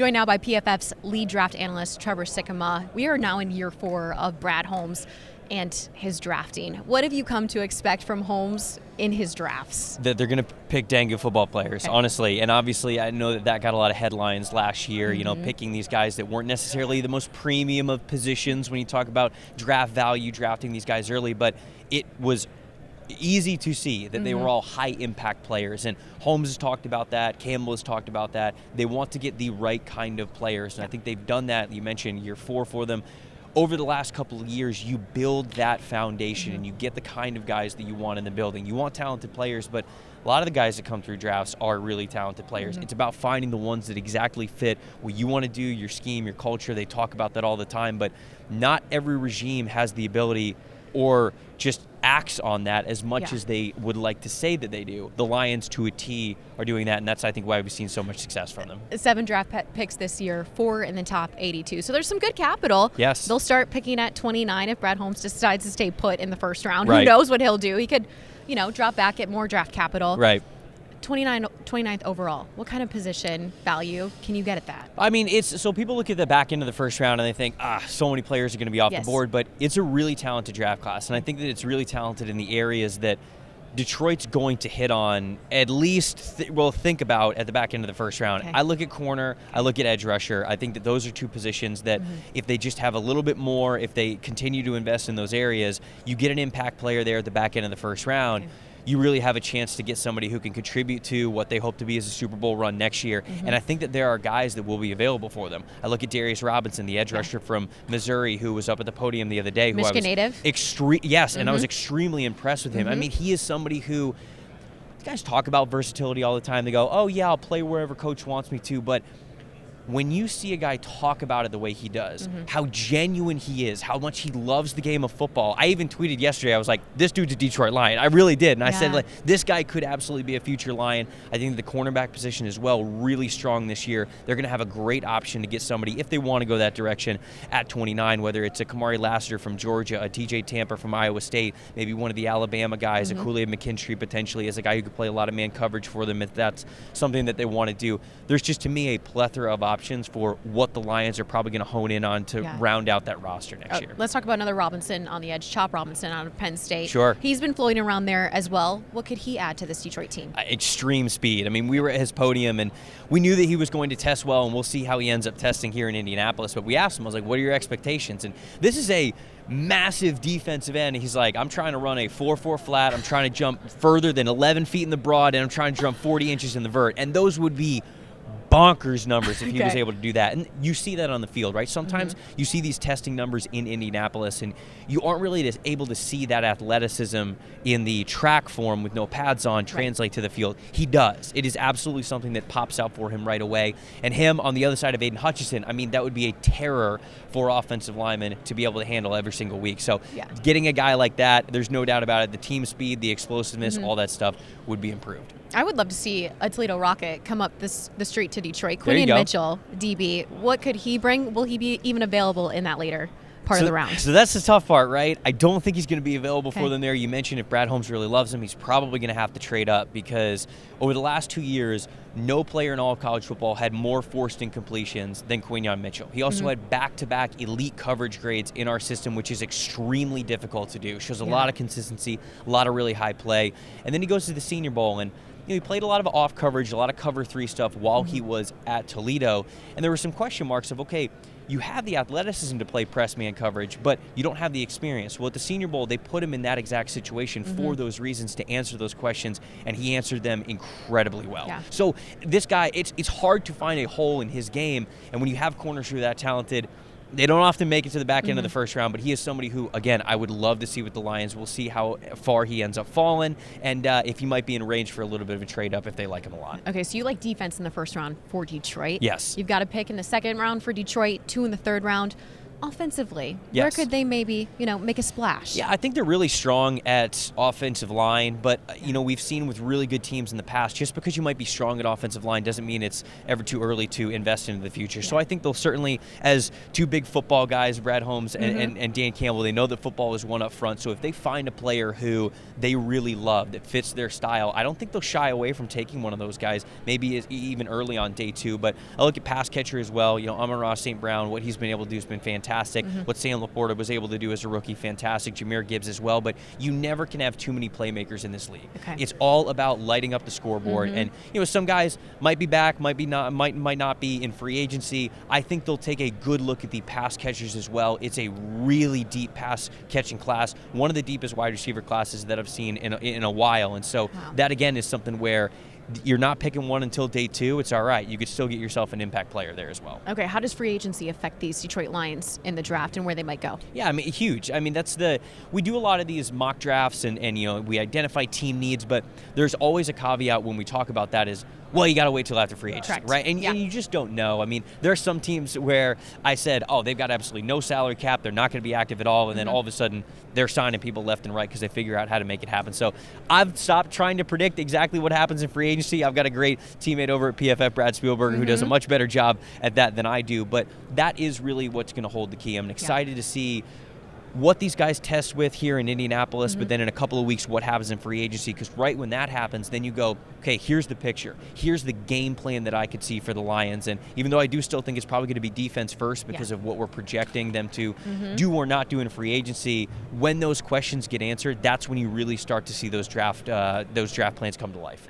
Joined now by PFF's lead draft analyst, Trevor Sikkema. We are now in year 4 of Brad Holmes and his drafting. What have you come to expect from Holmes in his drafts? That they're going to pick dang good football players, honestly. And obviously, I know that got a lot of headlines last year, picking these guys that weren't necessarily the most premium of positions when you talk about draft value, drafting these guys early. But it was easy to see that they were all high-impact players. And Holmes has talked about that. Campbell has talked about that. They want to get the right kind of players. And I think they've done that. You mentioned year 4 for them. Over the last couple of years, you build that foundation and you get the kind of guys that you want in the building. You want talented players, but a lot of the guys that come through drafts are really talented players. It's about finding the ones that exactly fit what you want to do, your scheme, your culture. They talk about that all the time, but not every regime has the ability or just acts on that as much as they would like to say that they do. The Lions, to a T, are doing that, and that's, I think, why we've seen so much success from them. 7 draft picks this year, 4 in the top 82. So there's some good capital. Yes. They'll start picking at 29 if Brad Holmes decides to stay put in the first round. Right. Who knows what he'll do? He could, drop back, get more draft capital. Right. 29th overall. What kind of position value can you get at that? I mean, so people look at the back end of the first round and they think, so many players are going to be off the board, but it's a really talented draft class. And I think that it's really talented in the areas that Detroit's going to hit on at least, think about at the back end of the first round. I look at corner, I look at edge rusher. I think that those are two positions that if they just have a little bit more, if they continue to invest in those areas, you get an impact player there at the back end of the first round. You really have a chance to get somebody who can contribute to what they hope to be as a Super Bowl run next year. And I think that there are guys that will be available for them. I look at Darius Robinson, the edge rusher from Missouri, who was up at the podium the other day. Michigan native? And I was extremely impressed with him. I mean, he is somebody who, these guys talk about versatility all the time. They go, oh yeah, I'll play wherever coach wants me to, but when you see a guy talk about it the way he does, how genuine he is, how much he loves the game of football. I even tweeted yesterday, I was like, this dude's a Detroit Lion. I really did. And I said, this guy could absolutely be a future Lion. I think the cornerback position as well, really strong this year. They're going to have a great option to get somebody, if they want to go that direction, at 29, whether it's a Kamari Lassiter from Georgia, a TJ Tampa from Iowa State, maybe one of the Alabama guys, a Kool-Aid McKinstry potentially as a guy who could play a lot of man coverage for them if that's something that they want to do. There's just, to me, a plethora of options for what the Lions are probably going to hone in on to round out that roster next year. Let's talk about another Robinson on the edge, Chop Robinson out of Penn State. Sure. He's been floating around there as well. What could he add to this Detroit team? Extreme speed. I mean, we were at his podium, and we knew that he was going to test well, and we'll see how he ends up testing here in Indianapolis. But we asked him, I was like, what are your expectations? And this is a massive defensive end. He's like, I'm trying to run a 4.4 flat. I'm trying to jump further than 11 feet in the broad, and I'm trying to jump 40 inches in the vert. And those would be bonkers numbers if he was able to do that. And you see that on the field, right? Sometimes you see these testing numbers in Indianapolis, and you aren't really able to see that athleticism in the track form with no pads on translate to the field. He does. It is absolutely something that pops out for him right away. And him on the other side of Aiden Hutchinson, I mean, that would be a terror for offensive linemen to be able to handle every single week. So getting a guy like that, there's no doubt about it, the team speed, the explosiveness, all that stuff would be improved. I would love to see a Toledo Rocket come up the street to Detroit. Quinion Mitchell, DB, what could he bring? Will he be even available in that later part of the round? So that's the tough part, right? I don't think he's going to be available for them there. You mentioned if Brad Holmes really loves him, he's probably going to have to trade up because over the last 2 years, no player in all of college football had more forced incompletions than Quinion Mitchell. He also had back-to-back elite coverage grades in our system, which is extremely difficult to do. Shows a lot of consistency, a lot of really high play. And then he goes to the Senior Bowl, and he played a lot of off coverage, a lot of cover 3 stuff while he was at Toledo. And there were some question marks of, okay, you have the athleticism to play press man coverage, but you don't have the experience. Well, at the Senior Bowl, they put him in that exact situation for those reasons to answer those questions, and he answered them incredibly well. So this guy, it's hard to find a hole in his game, and when you have corners who are that talented, they don't often make it to the back end of the first round, but he is somebody who, again, I would love to see with the Lions. We'll see how far he ends up falling and if he might be in range for a little bit of a trade-up if they like him a lot. Okay, so you like defense in the first round for Detroit. Yes. You've got a pick in the second round for Detroit, 2 in the third round. offensively, Yes. where could they maybe, make a splash? Yeah, I think they're really strong at offensive line, but we've seen with really good teams in the past, just because you might be strong at offensive line doesn't mean it's ever too early to invest into the future. So I think they'll certainly, as two big football guys, Brad Holmes and Dan Campbell, they know that football is one up front. So if they find a player who they really love that fits their style, I don't think they'll shy away from taking one of those guys, maybe even early on day 2. But I look at pass catcher as well. Amon-Ra St. Brown, what he's been able to do has been fantastic. What Sam Laporta was able to do as a rookie, fantastic. Jameer Gibbs as well. But you never can have too many playmakers in this league. Okay. It's all about lighting up the scoreboard. And some guys might be back, might not be in free agency. I think they'll take a good look at the pass catchers as well. It's a really deep pass catching class, one of the deepest wide receiver classes that I've seen in a while. And so that again is something where you're not picking one until day 2. It's all right. You could still get yourself an impact player there as well. Okay, how does free agency affect these Detroit Lions in the draft and where they might go? Yeah, I mean, huge. I mean, we do a lot of these mock drafts and we identify team needs, but there's always a caveat when we talk about that is, well, you got to wait till after free agency, right? And you just don't know. I mean, there are some teams where I said, oh, they've got absolutely no salary cap. They're not going to be active at all. And then all of a sudden, they're signing people left and right because they figure out how to make it happen. So I've stopped trying to predict exactly what happens in free agency. I've got a great teammate over at PFF, Brad Spielberg, who does a much better job at that than I do. But that is really what's going to hold the key. I'm excited to see what these guys test with here in Indianapolis, but then in a couple of weeks, what happens in free agency, because right when that happens, then you go, okay, here's the picture. Here's the game plan that I could see for the Lions. And even though I do still think it's probably going to be defense first because of what we're projecting them to do or not do in free agency, when those questions get answered, that's when you really start to see those draft plans come to life.